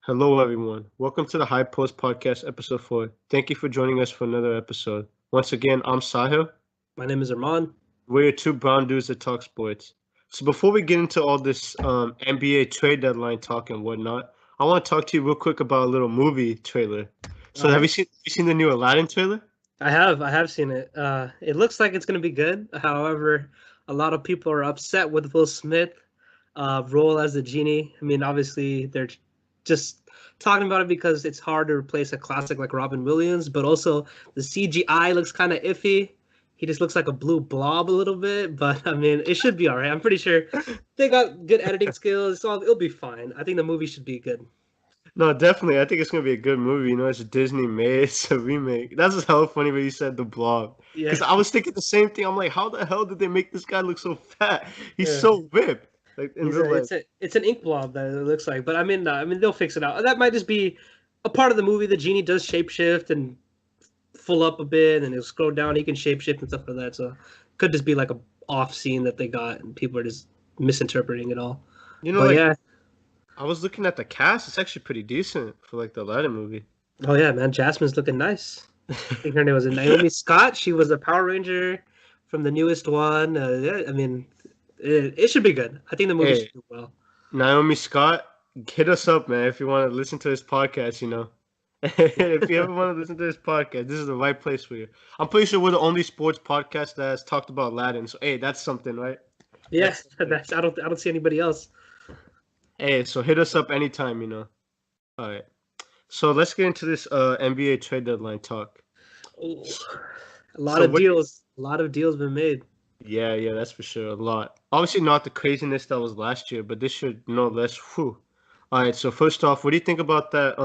Hello, everyone. Welcome to the High Post Podcast, Episode 4. Thank you for joining us for another episode. Once again, I'm Sahil. My name is Arman. We're your two brown dudes that talk sports. So before we get into all this NBA trade deadline talk and whatnot, I want to talk to you real quick about a little movie trailer. So All have right. you seen the new Aladdin trailer? I have seen it. It looks like it's gonna be good. However, a lot of people are upset with Will Smith role as the genie. I mean, obviously they're just talking about it because it's hard to replace a classic like Robin Williams, but also the CGI looks kind of iffy. He just looks like a blue blob a little bit, but I mean, it should be all right. I'm pretty sure they got good editing skills, so it'll be fine. I think the movie should be good. No, definitely. I think it's gonna be a good movie. You know, it's Disney made. It's a remake. That's just hella funny when you said the blob. Yeah, Because I was thinking the same thing. I'm like, how the hell did they make this guy look so fat? He's yeah. so ripped. Like in He's real a, life. it's an ink blob that it looks like, but I mean they'll fix it out. That might just be a part of the movie. The genie does shapeshift and full up a bit, and he'll scroll down. He can shapeshift and stuff like that. So could just be like a off scene that they got, and people are just misinterpreting it all. You know, But like yeah, I was looking at the cast. It's actually pretty decent for like the Aladdin movie. oh yeah, man, Jasmine's looking nice. I think her name was Naomi Scott. She was a Power Ranger from the newest one. Yeah, I mean, it should be good. I think the movie Hey, should do well. Naomi Scott, hit us up, man, if you want to listen to this podcast. You know, if you ever want to listen to this podcast, this is the right place for you. I'm pretty sure we're the only sports podcast that has talked about Aladdin. So hey, that's something, right? Yeah, That's something. I don't see anybody else. Hey, so hit us up anytime, you know. All right. So let's get into this NBA trade deadline talk. Ooh, So what do you, a lot of deals been made. yeah, that's for sure. A lot. Obviously not the craziness that was last year, but this should no less. Whew. All right, so first off, what do you think about that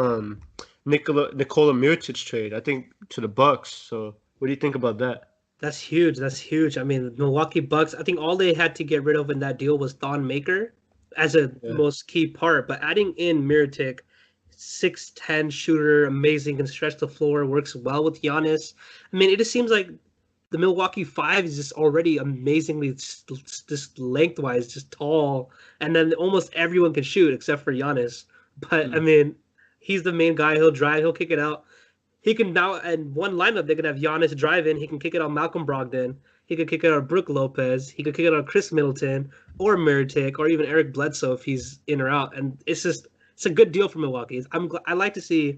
Nikola Mirotic trade? I think to the Bucks. So what do you think about that? That's huge. That's huge. I mean, the Milwaukee Bucks, I think all they had to get rid of in that deal was Thon Maker as a Yeah. most key part. But adding in Mirotic, 6'10 shooter, amazing, can stretch the floor, works well with Giannis. I mean, it just seems like the Milwaukee Five is just already amazingly just lengthwise, just tall. And then almost everyone can shoot except for Giannis. But I Mm. mean, he's the main guy. He'll drive, he'll kick it out. He can now, in one lineup, they can have Giannis drive in. He can kick it on Malcolm Brogdon. He could kick it on Brook Lopez. He could kick it on Chris Middleton or Meritic or even Eric Bledsoe if he's in or out. And it's a good deal for Milwaukee. I like to see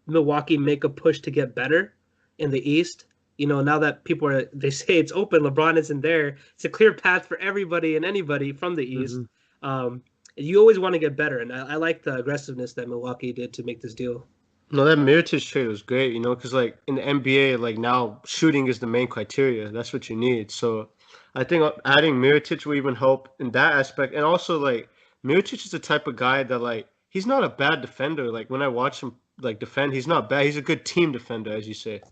Milwaukee make a push to get better in the East. You know, now that they say it's open, LeBron isn't there. It's a clear path for everybody and anybody from the East. Hmm. You always want to get better, and I like the aggressiveness that Milwaukee did to make this deal. No, that Mirotic trade was great, you know, because like in the NBA, like now shooting is the main criteria. That's what you need. So I think adding Mirotic will even help in that aspect. And also like Mirotic is the type of guy that like he's not a bad defender. Like when I watch him like defend, he's not bad. He's a good team defender, as you say.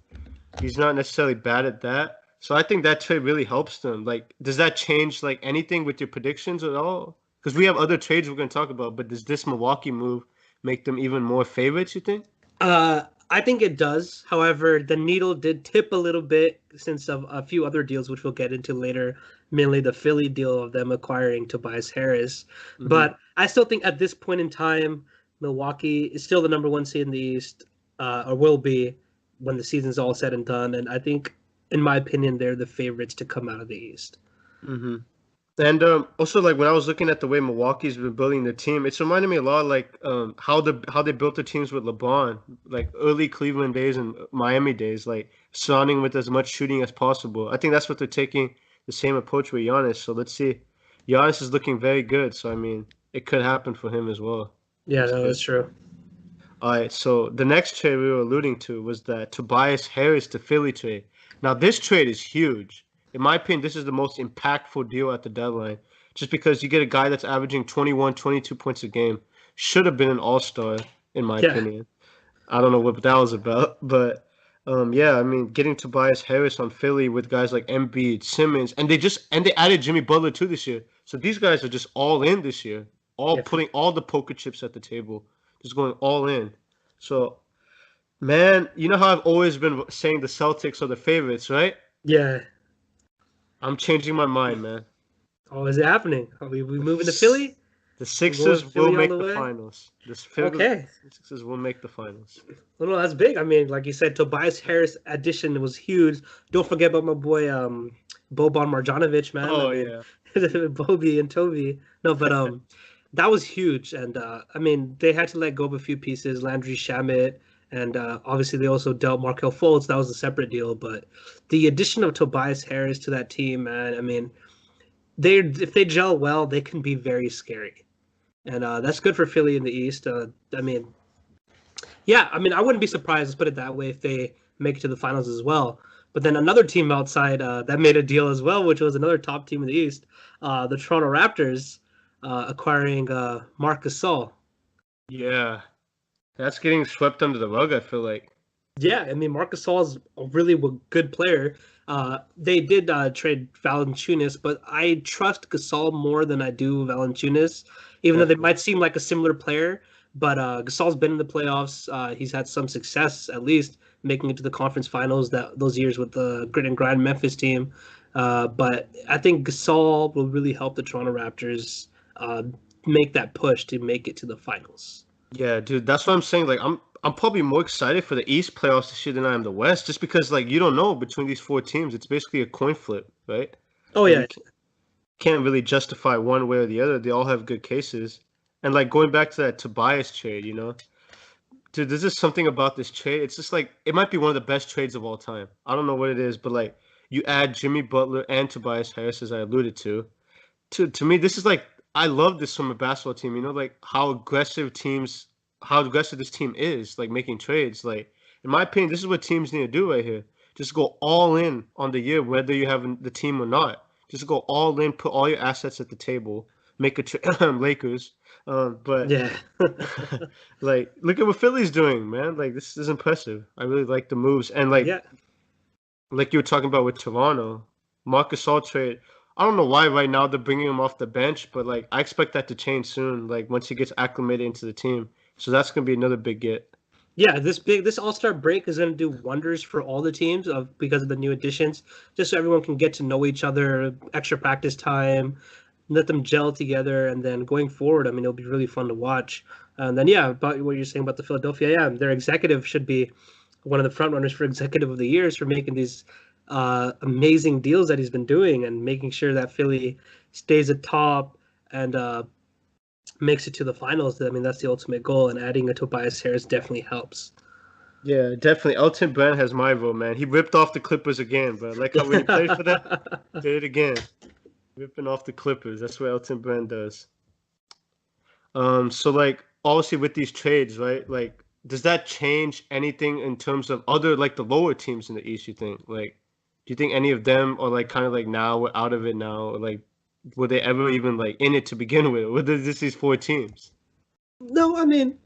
He's not necessarily bad at that. So I think that trade really helps them. Like, does that change like anything with your predictions at all? Because we have other trades we're going to talk about, but does this Milwaukee move make them even more favorites, you think? I think it does. However, the needle did tip a little bit since of a few other deals, which we'll get into later, mainly the Philly deal of them acquiring Tobias Harris. Hmm. But I still think at this point in time, Milwaukee is still the number one seed in the East, or will be when the season's all said and done. And I think, in my opinion, they're the favorites to come out of the East. Hmm. And also, like when I was looking at the way Milwaukee's been building their team, it's reminded me a lot like how they built their teams with LeBron, like early Cleveland days and Miami days, like surrounding with as much shooting as possible. I think that's what they're taking the same approach with Giannis. So let's see, Giannis is looking very good. So I mean, it could happen for him as well. Yeah, It's no, good. that's true. All right, so the next trade we were alluding to was that Tobias Harris to Philly trade. Now, this trade is huge. In my opinion, this is the most impactful deal at the deadline, just because you get a guy that's averaging 21, 22 points a game. Should have been an all-star, in my Yeah, opinion. I don't know what that was about, but yeah, I mean, getting Tobias Harris on Philly with guys like Embiid, Simmons, and they added Jimmy Butler too this year. So these guys are just all in this year, all yeah, putting all the poker chips at the table, just going all in. So, man, you know how I've always been saying the Celtics are the favorites, right? yeah. I'm changing my mind, man. Oh, is it happening? Are we moving to Philly? The I'm going Sixers will Philly all make the the way. finals. Okay. The Sixers will make the finals. Well, no, that's big. I mean, like you said, Tobias Harris addition was huge. Don't forget about my boy Boban Marjanovic, man. I Oh mean, yeah. Bobby and Toby. No, but that was huge. And I mean, they had to let go of a few pieces, Landry Shamet, and obviously they also dealt Markel Fultz. That was a separate deal. But the addition of Tobias Harris to that team, man, I mean, they if they gel well, they can be very scary. And that's good for Philly in the East. I mean, yeah, I mean, I wouldn't be surprised, let's put it that way, if they make it to the finals as well. But then another team outside that made a deal as well, which was another top team in the East, the Toronto Raptors, acquiring Marc Gasol. Yeah. That's getting swept under the rug, I feel like. Yeah, I mean, Marc Gasol is a really good player. They did trade Valanciunas, but I trust Gasol more than I do Valanciunas, even though they Definitely. might seem like a similar player. But Gasol's been in the playoffs. He's had some success, at least making it to the conference finals those years with the grit and grind Memphis team. But I think Gasol will really help the Toronto Raptors uh, make that push to make it to the finals. Yeah, dude, that's what I'm saying. Like, I'm probably more excited for the East playoffs this year than I am the West, just because like you don't know between these four teams. It's basically a coin flip, right? Oh Like yeah, you can't really justify one way or the other. They all have good cases. And like going back to that Tobias trade, dude, there's just something about this trade. It's just like it might be one of the best trades of all time. I don't know what it is, but like you add Jimmy Butler and Tobias Harris, as I alluded to. To me, this is like I love this from a basketball team. Like how aggressive this team is, like making trades. Like in my opinion, this is what teams need to do right here. Just go all in on the year, whether you have the team or not. Just go all in, put all your assets at the table, make a Lakers. But yeah. like, look at what Philly's doing, man. Like this is impressive. I really like the moves, and Yeah, like you were talking about with Toronto, Marcus Gasol trade. I don't know why right now they're bringing him off the bench, but like I expect that to change soon. Like once he gets acclimated into the team, so that's gonna be another big get. yeah, this All Star break is going to do wonders for all the teams because of the new additions. Just so everyone can get to know each other, extra practice time, let them gel together, and then going forward, I mean, it'll be really fun to watch. And then yeah, about what you're saying about the Philadelphia, yeah, their executive should be one of the front runners for executive of the years for making these amazing deals that he's been doing and making sure that Philly stays atop and makes it to the finals. I mean, that's the ultimate goal, and adding a Tobias Harris definitely helps. Yeah, definitely. Elton Brand has my vote, man. He ripped off the Clippers again, but like how when he played for them, did it again, ripping off the Clippers. That's what Elton Brand does. So like obviously with these trades, right? Like, does that change anything in terms of other like the lower teams in the East? You think? Like, do you think any of them are like kind of like now we're out of it now? Or, like, were they ever even like in it to begin with? Or were there just these four teams? No, I mean,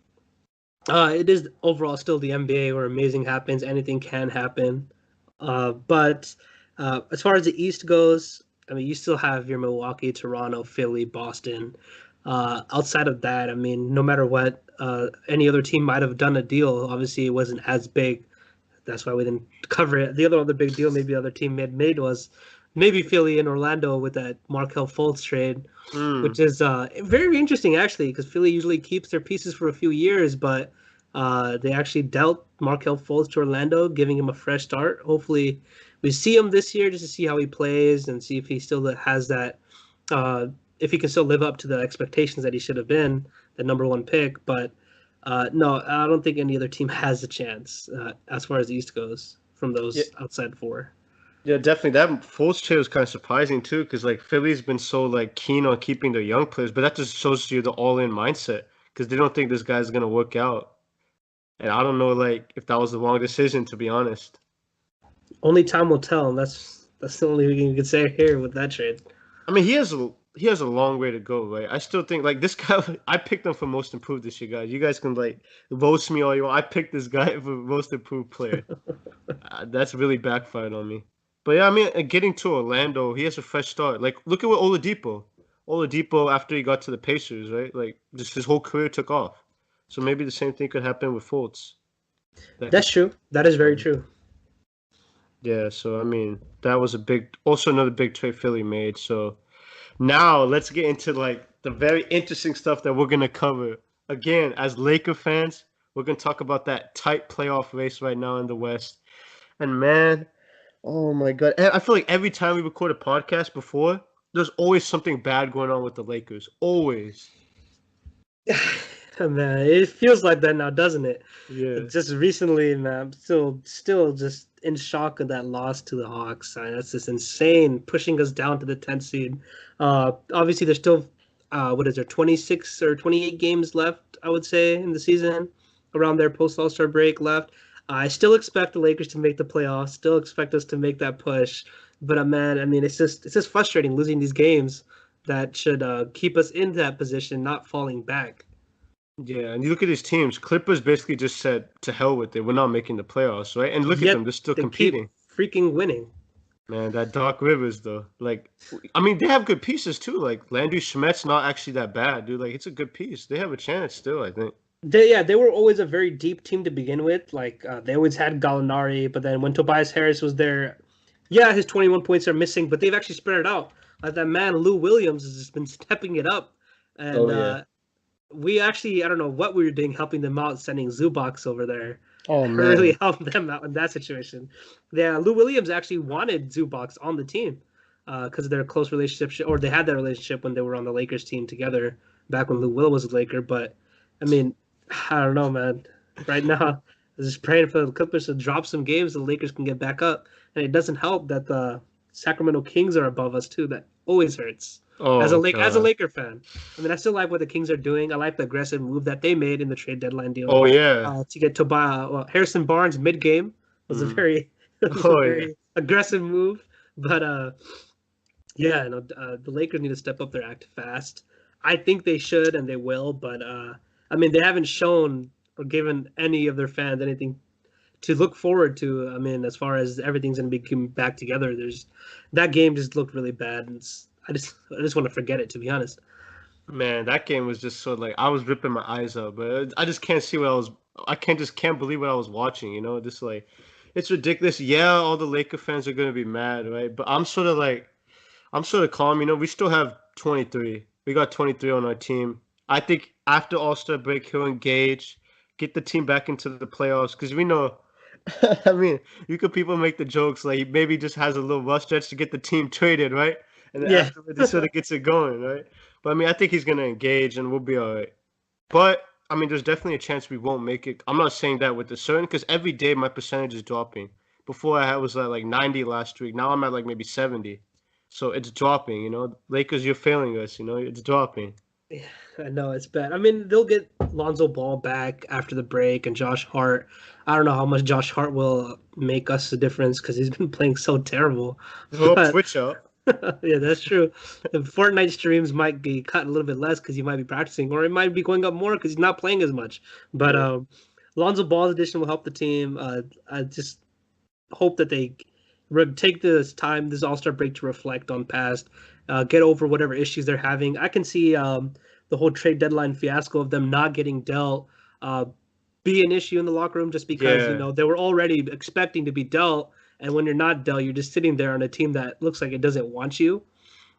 it is overall still the NBA where amazing happens. Anything can happen. But as far as the East goes, I mean, you still have your Milwaukee, Toronto, Philly, Boston. Outside of that, I mean, no matter what, any other team might have done a deal. Obviously, it wasn't as big. That's why we didn't cover it. The other big deal maybe the other team made was maybe Philly and Orlando with that Markel Fultz trade, Hmm. which is very interesting actually, because Philly usually keeps their pieces for a few years, but they actually dealt Markel Fultz to Orlando, giving him a fresh start. Hopefully, we see him this year just to see how he plays and see if he still has that, uh, if he can still live up to the expectations that he should have been the number one pick. But no, I don't think any other team has a chance as far as the East goes from Yeah, those outside four. yeah, definitely. That Fultz trade was kind of surprising too, because like Philly's been so like keen on keeping their young players, but that just shows you the all-in mindset because they don't think this guy's gonna work out. And I don't know like if that was the wrong decision to be honest. Only time will tell, and that's the only thing you can say here with that trade. I mean, he has a long way to go, right? I still think like this guy. I picked him for most improved this year, guys. You guys can like roast me all you want. I picked this guy for most improved player. That's really backfired on me. But yeah, I mean, getting to Orlando, he has a fresh start. Like, look at what Oladipo. Oladipo after he got to the Pacers, right? Like, just his whole career took off. So maybe the same thing could happen with Fultz. That could That's true. That is very true. Yeah, so I mean, that was also another big trade Philly made. So Now let's get into like the very interesting stuff that we're gonna cover. Again, as Laker fans, we're gonna talk about that tight playoff race right now in the West. And man, oh my God, I feel like every time we record a podcast before, there's always something bad going on with the Lakers. Always. Man, it feels like that now, doesn't it? Yeah. Just recently, man, I'm still just in shock of that loss to the Hawks. That's just insane, pushing us down to the 10th seed. Obviously, there's still, what is there, 26 or 28 games left, I would say, in the season, around their post All-Star break left. I still expect the Lakers to make the playoffs, still expect us to make that push. But, man, I mean, it's just frustrating losing these games that should keep us in that position, not falling back. Yeah, and you look at these teams. Clippers basically just said, "To hell with it. We're not making the playoffs, right?" And look at them; Yet they're still they keep competing. freaking winning. Man, that Doc Rivers though, like, I mean, they have good pieces too. Like Landry Schmidt's not actually that bad, dude. Like, it's a good piece. They have a chance still, I think. They were always a very deep team to begin with. Like they always had Gallinari, but then when Tobias Harris was there, yeah, his 21 points are missing, but they've actually spread it out. Like that man Lou Williams has just been stepping it up, and Oh yeah. we actually I don't know what we were doing helping them out, sending Zubox over there. Oh Really man. helped them out in that situation. Yeah, Lou Williams actually wanted Zubox on the team because of their close relationship, or they had that relationship when they were on the Lakers team together back when Lou Will was a Laker. But I mean, I don't know, man. Right now, I'm just praying for the Clippers to drop some games, so the Lakers can get back up. And it doesn't help that the Sacramento Kings are above us too. That always hurts. Oh As a god. Laker fan, I mean, I still like what the Kings are doing. I like the aggressive move that they made in the trade deadline deal Oh yeah. to get Tobias. Well, Harrison Barnes mid game was a Mm. very was a Oh yeah. very aggressive move, but yeah, no, the Lakers need to step up their act fast. I think they should and they will, but I mean, they haven't shown or given any of their fans anything to look forward to. I mean, as far as everything's going to be coming back together, there's that game just looked really bad, and I just want to forget it, to be honest. Man, that game was just so like I was ripping my eyes out, but I just can't see what I was. I can't believe what I was watching. You know, just like it's ridiculous. Yeah, all the Laker fans are gonna be mad, right? But I'm sort of calm. You know, we still have 23. We got 23 on our team. I think after All Star break, he'll engage, get the team back into the playoffs because we know. I mean, you could people make the jokes like maybe he just has a little rough stretch to get the team traded, right? And then Yeah, afterwards, he sort of gets it going, right? But I mean, I think he's gonna engage and we'll be all right. But I mean, there's definitely a chance we won't make it. I'm not saying that with a certain because every day my percentage is dropping. Before was at like 90 last week. Now I'm at like maybe 70. So it's dropping, you know. Lakers, you're failing us, you know. It's dropping. yeah, I know it's bad. I mean, they'll get Lonzo Ball back after the break and Josh Hart. I don't know how much Josh Hart will make us a difference because he's been playing so terrible. Oh, But switch up. yeah, that's true. The Fortnite streams might be cut a little bit less because he might be practicing, or it might be going up more because he's not playing as much. But Yeah. Lonzo Ball's addition will help the team. I just hope that they take this time, this All Star break, to reflect on past, get over whatever issues they're having. I can see the whole trade deadline fiasco of them not getting dealt uh, be an issue in the locker room just because Yeah. they were already expecting to be dealt, and when you're not dealt, you're just sitting there on a team that looks like it doesn't want you.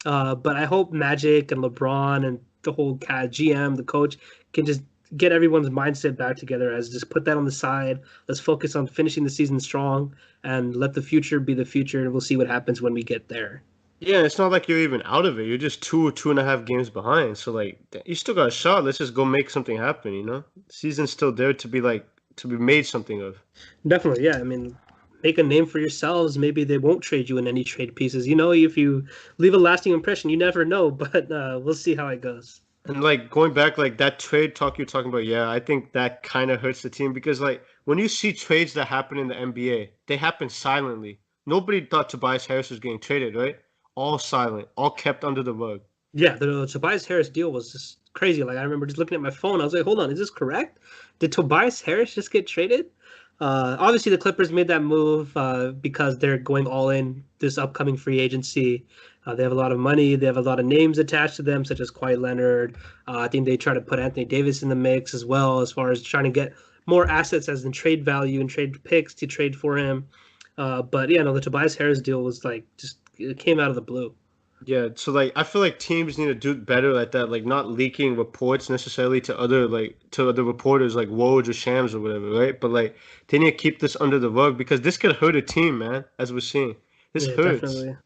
But I hope Magic and LeBron and the whole GM, the coach, can just get everyone's mindset back together as just put that on the side. Let's focus on finishing the season strong and let the future be the future. And we'll see what happens when we get there. Yeah, it's not like you're even out of it. You're just 2.5 games behind. So like you still got a shot. Let's just go make something happen, you know? Season's still there to be like to be made something of. Definitely, yeah. I mean, make a name for yourselves. Maybe they won't trade you in any trade pieces. If you leave a lasting impression, you never know. But we'll see how it goes. And like going back, like that trade talk you're talking about, yeah, I think that kind of hurts the team because like when you see trades that happen in the NBA, they happen silently. Nobody thought Tobias Harris was getting traded, right? All silent, all kept under the rug. Yeah, the Tobias Harris deal was just crazy. Like I remember just looking at my phone, I was like, "Hold on, is this correct? Did Tobias Harris just get traded?" Obviously, the Clippers made that move because they're going all in this upcoming free agency. They have a lot of money. They have a lot of names attached to them, such as Kawhi Leonard. I think they try to put Anthony Davis in the mix as well, as far as trying to get more assets as in trade value and trade picks to trade for him. But yeah, no, the Tobias Harris deal was like just it came out of the blue. Yeah, so like I feel like teams need to do better at that, like not leaking reports necessarily to other reporters like Woj or Shams or whatever, right? But like they need to keep this under the rug because this could hurt a team, man, as we're seeing. This Yeah, hurts. definitely.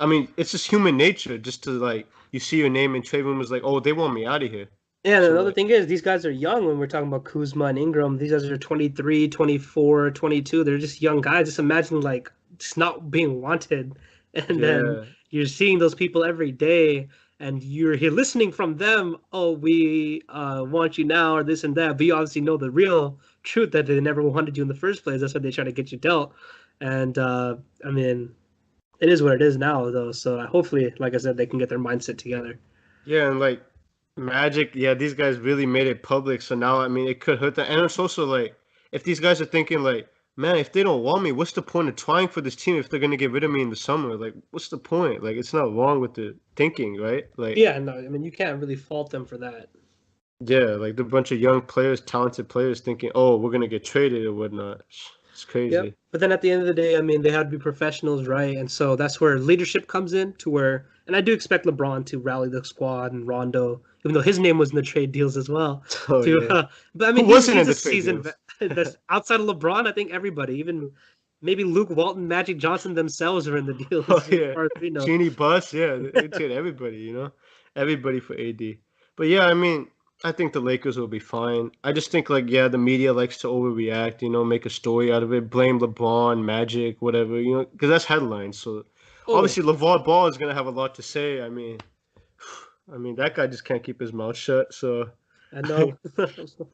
I mean, it's just human nature just to like you see your name in trade rumors like, oh, they want me out of here. Yeah, and So another like, thing is these guys are young when we're talking about Kuzma and Ingram. These guys are 23, 24, 22. They're just young guys. Just imagine like just not being wanted. And then yeah, you're seeing those people every day and you're here listening from them, oh, we want you now or this and that. But you obviously know the real truth that they never wanted you in the first place. That's why they try to get you dealt. And I mean, it is what it is now though. So hopefully, like I said, they can get their mindset together. yeah, and like Magic, yeah, these guys really made it public. So now, I mean, it could hurt them. And it's also like, if these guys are thinking like, man, if they don't want me, what's the point of trying for this team if they're gonna get rid of me in the summer? Like, what's the point? Like, it's not wrong with the thinking, right? Like, Yeah, no, I mean you can't really fault them for that. yeah, like the bunch of young players, talented players thinking, oh, we're gonna get traded or whatnot. It's Yep. crazy. But then at the end of the day, I mean, they have to be professionals, right? And so that's where leadership comes in to where, and I do expect LeBron to rally the squad and Rondo, even though his name was in the trade deals as well. Oh To, yeah, but I who mean, wasn't in he's a the trade seasoned deals? that's outside of LeBron. I think everybody, even maybe Luke Walton, Magic Johnson themselves are in the Oh deals as yeah, far as we know. Genie Bus, yeah, they trade everybody, everybody for AD. But yeah, I mean, I think the Lakers will be fine. I just think like yeah, the media likes to overreact, make a story out of it, blame LeBron, Magic, whatever, because that's headlines. So Oh yeah, obviously LeVar Ball is gonna have a lot to say. I mean that guy just can't keep his mouth shut. So I know.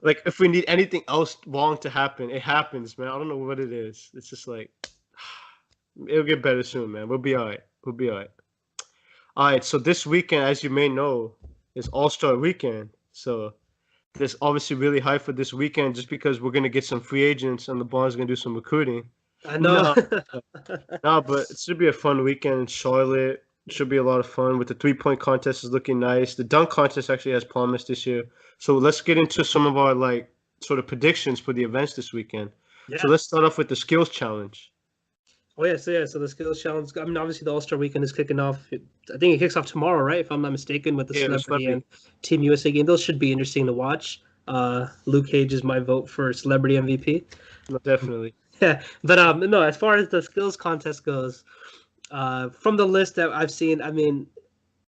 like if we need anything else wrong to happen, it happens, man. I don't know what it is. It's just like it'll get better soon, man. We'll be all right. We'll be all right. All right, so this weekend, as you may know, is All Star Weekend. So this obviously really hype for this weekend, just because we're gonna get some free agents and LeBron's gonna do some recruiting. I know. No, no, but it should be a fun weekend in Charlotte. It should be a lot of fun. With the 3-point contest is looking nice. The dunk contest actually has promise this year. So let's get into some of our like sort of predictions for the events this weekend. So Yeah. let's start off with the skills challenge. Oh yeah, so the skills challenge. I mean, obviously the All Star Weekend is kicking off. I think it kicks off tomorrow, right? If I'm not mistaken, with the Yeah, the celebrity and celebrity. Team USA game. Those should be interesting to watch. Luke Cage is my vote for celebrity MVP. No, definitely. Yeah, but no. As far as the skills contest goes, from the list that I've seen, I mean,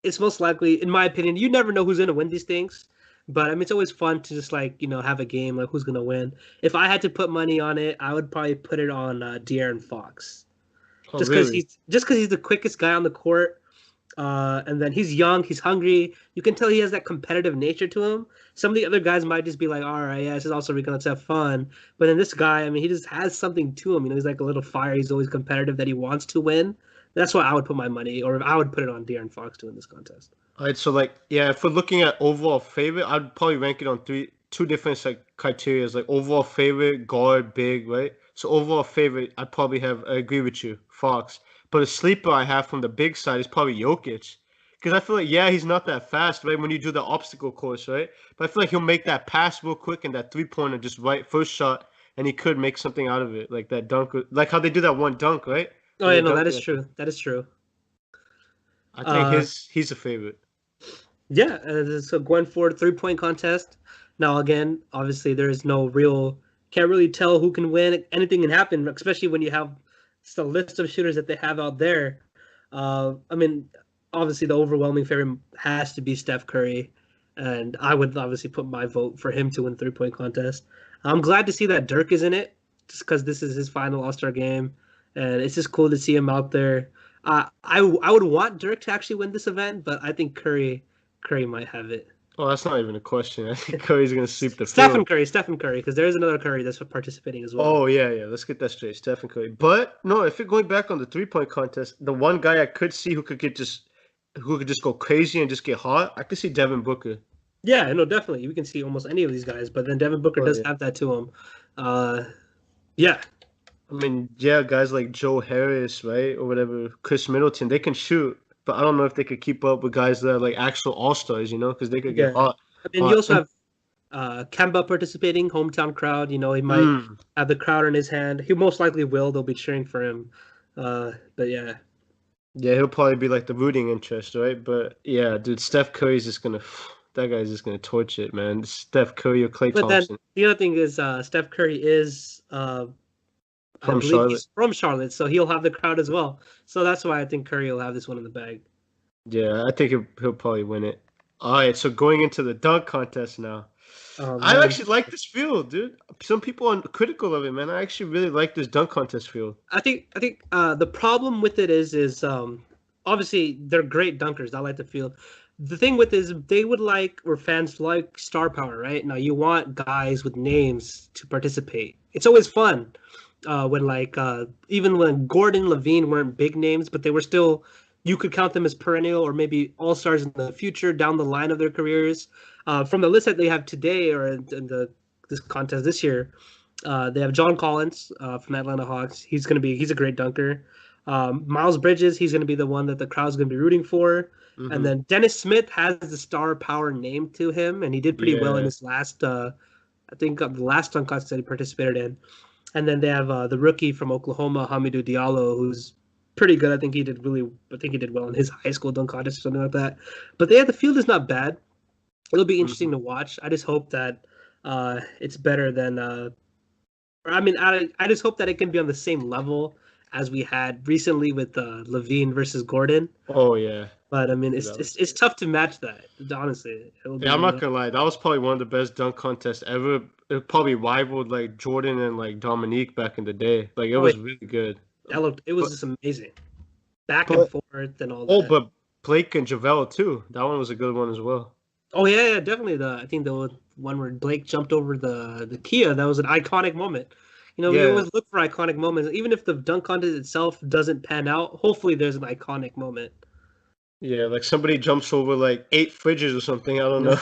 it's most likely, in my opinion, you never know who's gonna win these things. But I mean, it's always fun to just like have a game like who's gonna win. If I had to put money on it, I would probably put it on De'Aaron Fox. Oh, Just really? because he's the quickest guy on the court. And then he's young, he's hungry. You can tell he has that competitive nature to him. Some of the other guys might just be like, all right, yeah, this is also Rico, let's have fun. But then this guy, I mean, he just has something to him. He's like a little fire. He's always competitive that he wants to win. That's why I would put my money, or I would put it on De'Aaron Fox to win this contest. All right, so like, yeah, if we're looking at overall favorite, I'd probably rank it on two different like criterias, like overall favorite, guard, big, right? So overall favorite, I agree with you, Fox. But a sleeper I have from the big side is probably Jokic, because I feel like yeah, he's not that fast, right? When you do the obstacle course, right? But I feel like he'll make that pass real quick and that 3-pointer just right first shot, and he could make something out of it, like that dunk, like how they do that one dunk, right? Oh When yeah, they no, dunk that is it. true. That is true. I think Uh, he's a favorite. yeah, so going forward, 3-point contest. Now again, obviously there is no real, can't really tell who can win. Anything can happen, especially when you have the list of shooters that they have out there. I mean, obviously the overwhelming favorite has to be Steph Curry, and I would obviously put my vote for him to win 3-point contest. I'm glad to see that Dirk is in it, just because this is his final All Star game, and it's just cool to see him out there. I would want Dirk to actually win this event, but I think Curry might have it. Oh, that's not even a question. I think Curry's gonna sweep the field. Stephen Curry, because there is another Curry that's participating as well. Oh yeah, yeah. Let's get that straight, Stephen Curry. But no, if you're going back on the 3-point contest, the one guy I could see who could just go crazy and just get hot, I could see Devin Booker. Yeah, no, definitely. We can see almost any of these guys, but then Devin Booker Oh does yeah. have that to him. Uh, yeah, I mean, yeah, guys like Joe Harris, right, or whatever, Chris Middleton, they can shoot, but I don't know if they could keep up with guys that are like actual all stars, because they could get yeah. hot. I mean, you also And have Kemba participating, hometown crowd. He might mm, have the crowd in his hand. He most likely will. They'll be cheering for him. But yeah, Yeah, he'll probably be like the rooting interest, right? But yeah, dude, Steph Curry's just gonna that guy's just gonna torch it, man. Steph Curry or Klay But then Thompson the other thing is Steph Curry is I from believe Charlotte. he's from Charlotte, so he'll have the crowd as well. So that's why I think Curry will have this one in the bag. Yeah, I think he'll probably win it. All right, so going into the dunk contest now. Oh I man, actually like this field, dude. Some people are critical of it, man. I actually really like this dunk contest field. I think the problem with it is obviously they're great dunkers. I like the field. The thing with it is they would like or fans like star power, right? Now you want guys with names to participate. It's always fun when even when Gordon, Levine weren't big names, but they were still you could count them as perennial or maybe all stars in the future down the line of their careers. From the list that they have today or in the this contest this year, they have John Collins from Atlanta Hawks. He's a great dunker. Miles Bridges, he's gonna be the one that the crowd's gonna be rooting for. And Hmm. then Dennis Smith has the star power name to him, and he did pretty well in Yeah, his last. I think the last dunk contest that he participated in. And then they have the rookie from Oklahoma, Hamidou Diallo, who's pretty good. I think he did well in his high school dunk contest or something like that. But the field is not bad. It'll be hmm. interesting to watch. I just hope that it's better than I mean, I just hope that it can be on the same level as we had recently with Levine versus Gordon. Oh yeah. But I mean, That was it's good. tough to match that. Honestly, it will Yeah, I'm be. not gonna lie. That was probably one of the best dunk contests ever. It probably rivaled like Jordan and like Dominique back in the day. Like it Oh, was really good. it was But just amazing, back and but forth and all oh, that. but Blake and JaVale too. That one was a good one as well. Oh yeah, yeah, definitely. I think the one where Blake jumped over the Kia, that was an iconic moment. You know, we Yeah, always look for iconic moments, even if the dunk contest itself doesn't pan out. Hopefully, there's an iconic moment. yeah. Like somebody jumps over like 8 fridges or something. I don't know.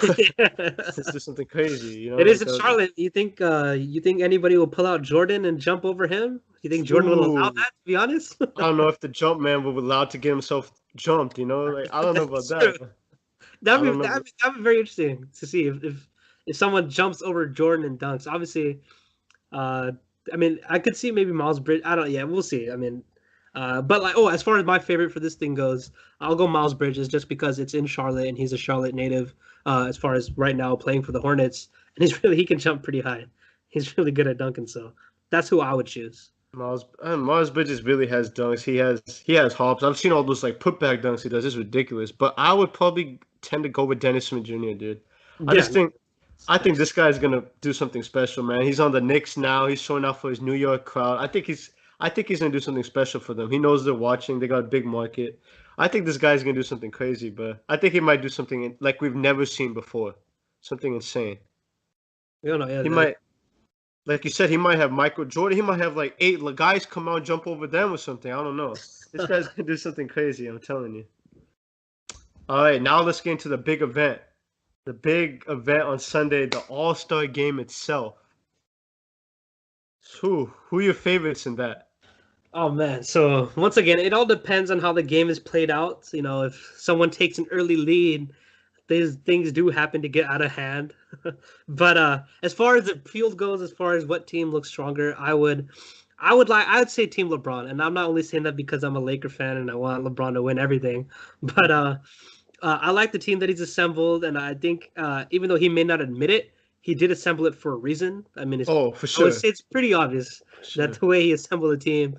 It's just something crazy, you know? It is Like in that. Charlotte. You think anybody will pull out Jordan and jump over him? You think Jordan will allow Ooh, that? To be honest, I don't know if the jump man will be allowed to get himself jumped. You know, like I don't know about that's true. that. I don't know. That'd be very interesting to see if someone jumps over Jordan and dunks. Obviously, uh, I mean, I could see maybe Miles Bridge. I don't. Yeah, we'll see. I mean, but like, oh, as far as my favorite for this thing goes, I'll go Miles Bridges just because it's in Charlotte and he's a Charlotte native. As far as right now playing for the Hornets, and he can jump pretty high. He's really good at dunking, so that's who I would choose. Miles Bridges really has dunks. He has hops. I've seen all those like putback dunks he does. It's ridiculous. But I would probably tend to go with Dennis Smith Jr., dude. I Yeah, just think I think facts. this guy's gonna do something special, man. He's on the Knicks now. He's showing out for his New York crowd. I think he's gonna do something special for them. He knows they're watching. They got a big market. I think this guy's gonna do something crazy, but I think he might do something like we've never seen before. Something insane. We don't know. Yeah, He might, like you said, he might have Michael Jordan. He might have like eight guys come out and jump over them or something. I don't know. This guy's gonna do something crazy. I'm telling you. All right, now let's get into the big event. The big event on Sunday, the All Star game itself. Who are your favorites in that? Oh man. So once again, it all depends on how the game is played out. You know, if someone takes an early lead, these things do happen to get out of hand. But as far as the field goes, as far as what team looks stronger, I would say Team LeBron, and I'm not only saying that because I'm a Laker fan and I want LeBron to win everything, but I like the team that he's assembled, and I think even though he may not admit it, he did assemble it for a reason. I mean, Oh, for I would sure, say it's pretty obvious for that sure. the way he assembled the team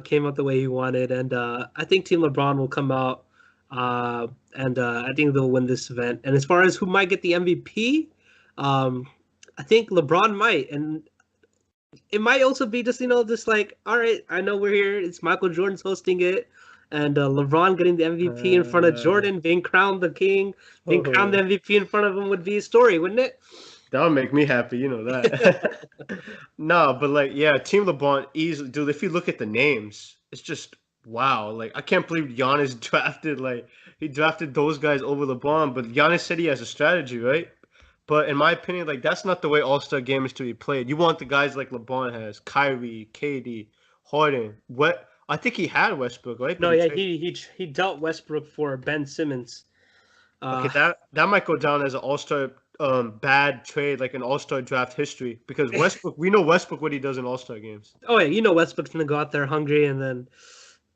came out the way he wanted, and I think Team LeBron will come out, and I think they'll win this event. And as far as who might get the MVP, um, I think LeBron might, and it might also be just just like, all right, I know we're here. It's Michael Jordan's hosting it, and LeBron getting the MVP in front of Uh, Jordan, being crowned the king, being crowned the oh, MVP in front of him would be a story, wouldn't it? that would make me happy. You know that. No, but like, yeah, Team LeBron easily, dude. If you look at the names, it's just wow. Like, I can't believe Giannis drafted like he drafted those guys over LeBron. But Giannis said he has a strategy, right? But in my opinion, like that's not the way All Star Game is to be played. You want the guys like LeBron has, Kyrie, KD, Harden. What I think he had Westbrook, right? But No, he yeah, traded. he dealt Westbrook for Ben Simmons. Okay, Uh, that might go down as an All Star bad trade, like an All Star draft history, because Westbrook, we know Westbrook what he does in All Star games. oh yeah, Westbrook's gonna go out there hungry, and then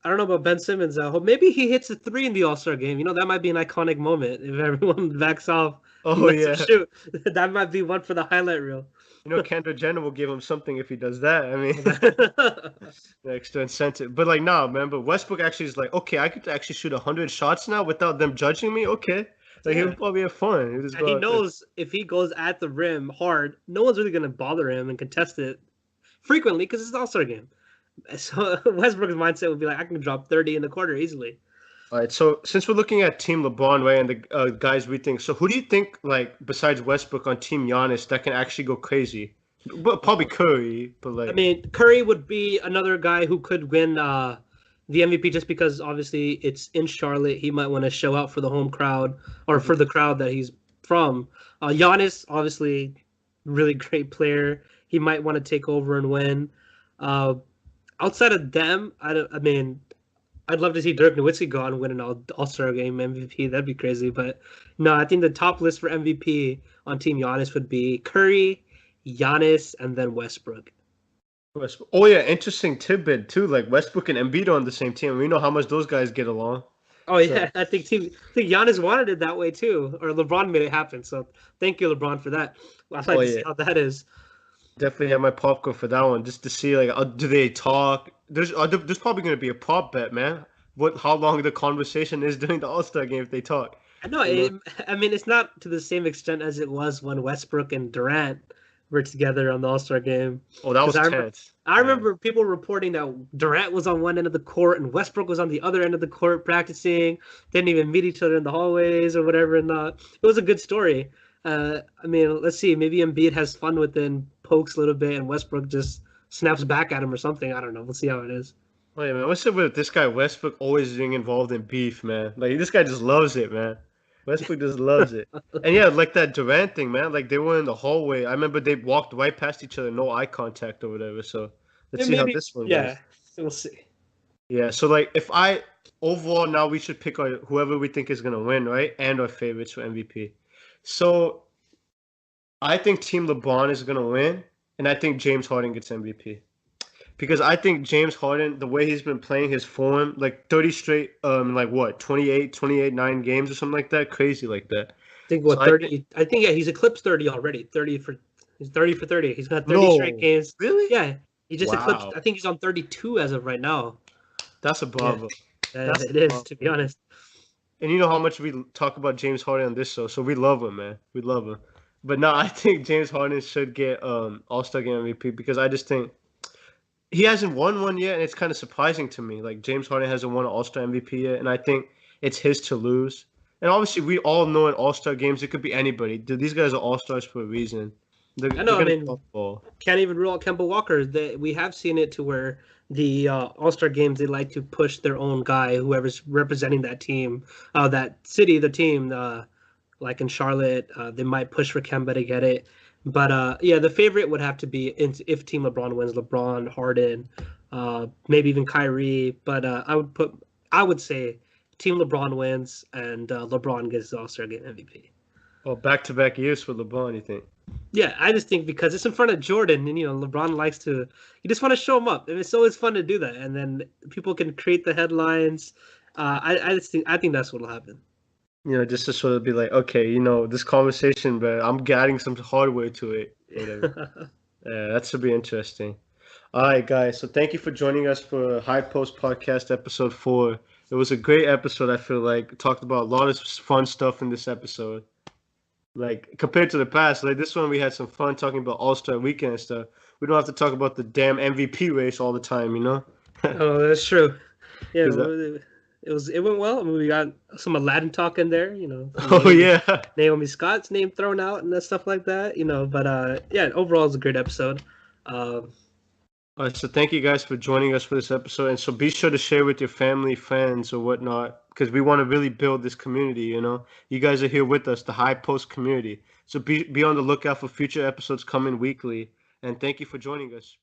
I don't know about Ben Simmons. Maybe he hits a three in the All Star game. That might be an iconic moment if everyone backs off and Oh lets him yeah. shoot. That might be one for the highlight reel. Kendall Jenner will give him something if he does that. I mean, the extra incentive. But like, nah, man. But Westbrook actually is like, okay, I could actually shoot 100 shots now without them judging me. Okay, like he'll Yeah. probably have fun. He'll just And go he out there. knows if he goes at the rim hard, no one's really going to bother him and contest it frequently because it's an All Star game. So Westbrook's mindset would be like, I can drop 30 in the quarter easily. All right, so since we're looking at Team LeBron, right, and the guys we think, so who do you think, like, besides Westbrook on Team Giannis, that can actually go crazy? But probably Curry, but I like, mean, Curry would be another guy who could win the MVP just because obviously it's in Charlotte. He might want to show out for the home crowd or for the crowd that he's from. Giannis, obviously, really great player. He might want to take over and win. Uh, Outside of them, I mean, I'd love to see Dirk Nowitzki go out and win an All-Star game MVP. That'd be crazy. But no, I think the top list for MVP on Team Giannis would be Curry, Giannis, and then Westbrook. Westbrook. Oh yeah, interesting tidbit too. Like Westbrook and Embiid are on the same team. We know how much those guys get along. Oh So, yeah, I think Giannis wanted it that way too, or LeBron made it happen. So thank you, LeBron, for that. I'd like oh to see yeah, how that is. definitely have my popcorn for that one just to see like, do they talk? There's probably gonna be a prop bet, man. How long the conversation is during the All Star game if they talk, I know. you know? I mean, it's not to the same extent as it was when Westbrook and Durant were together on the All Star game. Oh, that Because was tense. I Yeah. remember people reporting that Durant was on one end of the court and Westbrook was on the other end of the court practicing. Didn't even meet each other in the hallways or whatever. And it was a good story. I mean, let's see. Maybe Embiid has fun with it and pokes a little bit, and Westbrook just snaps back at him or something. I don't know. We'll see how it is. Wait, man, what's up with this guy Westbrook always being involved in beef, man? Like this guy just loves it, man. Westbrook just loves it. And yeah, like that Durant thing, man. Like they were in the hallway. I remember they walked right past each other, no eye contact or whatever. So let's And see how maybe, this one yeah, goes. we'll see. Yeah, so like if I overall now we should pick whoever we think is gonna win, right? And our favorites for MVP. So I think Team LeBron is gonna win, and I think James Harden gets MVP. Because I think James Harden, the way he's been playing his form, like 30 straight, like what, 28, 9 games or something like that, crazy like that. I think So what I think 30? I think yeah, he's eclipsed 30 already. He's 30 for 30. He's got 30 straight no, games. really? Yeah, he just eclipsed. Wow, I think he's on 32 as of right now. that's a Yeah, bravo. That's a it is to be bravo. honest. And you know how much we talk about James Harden on this show, so we love him, man. We love him. But no, I think James Harden should get All Star Game MVP because I just think he hasn't won one yet, and it's kind of surprising to me. Like James Harden hasn't won an All Star MVP yet, and I think it's his to lose. And obviously, we all know in All Star games it could be anybody. These guys are All Stars for a reason. I They're know. I gonna mean, go ball. can't even rule out Kemba Walker. We have seen it to where the All Star games they like to push their own guy, whoever's representing that team, that city, the team. Like in Charlotte, they might push for Kemba to get it. But yeah, the favorite would have to be if Team LeBron wins, LeBron, Harden, maybe even Kyrie. But I would say Team LeBron wins and LeBron gets the All Star Game MVP. Oh, back-to-back years for LeBron, you think? Yeah, I just think because it's in front of Jordan, and LeBron likes to, you just want to show him up, and it's always fun to do that, and then people can create the headlines. I think that's what'll happen. Just to sort of be like, okay, this conversation, but I'm adding some hardware to it, whatever. Yeah, that should be interesting. All right, guys. So thank you for joining us for High Post Podcast episode 4. It was a great episode. I feel like talked about a lot of fun stuff in this episode. Like compared to the past, like this one we had some fun talking about All Star Weekend and stuff. We don't have to talk about the damn MVP race all the time, you know. Oh, that's true. Yeah, 'Cause it went well. I mean, we got some Aladdin talk in there, oh yeah. Naomi Scott's name thrown out and that stuff like that, But yeah, overall, it's a great episode. All right, so thank you guys for joining us for this episode, and so be sure to share with your family, friends, or whatnot, because we want to really build this community. You guys are here with us, the High Post community. So be on the lookout for future episodes coming weekly, and thank you for joining us.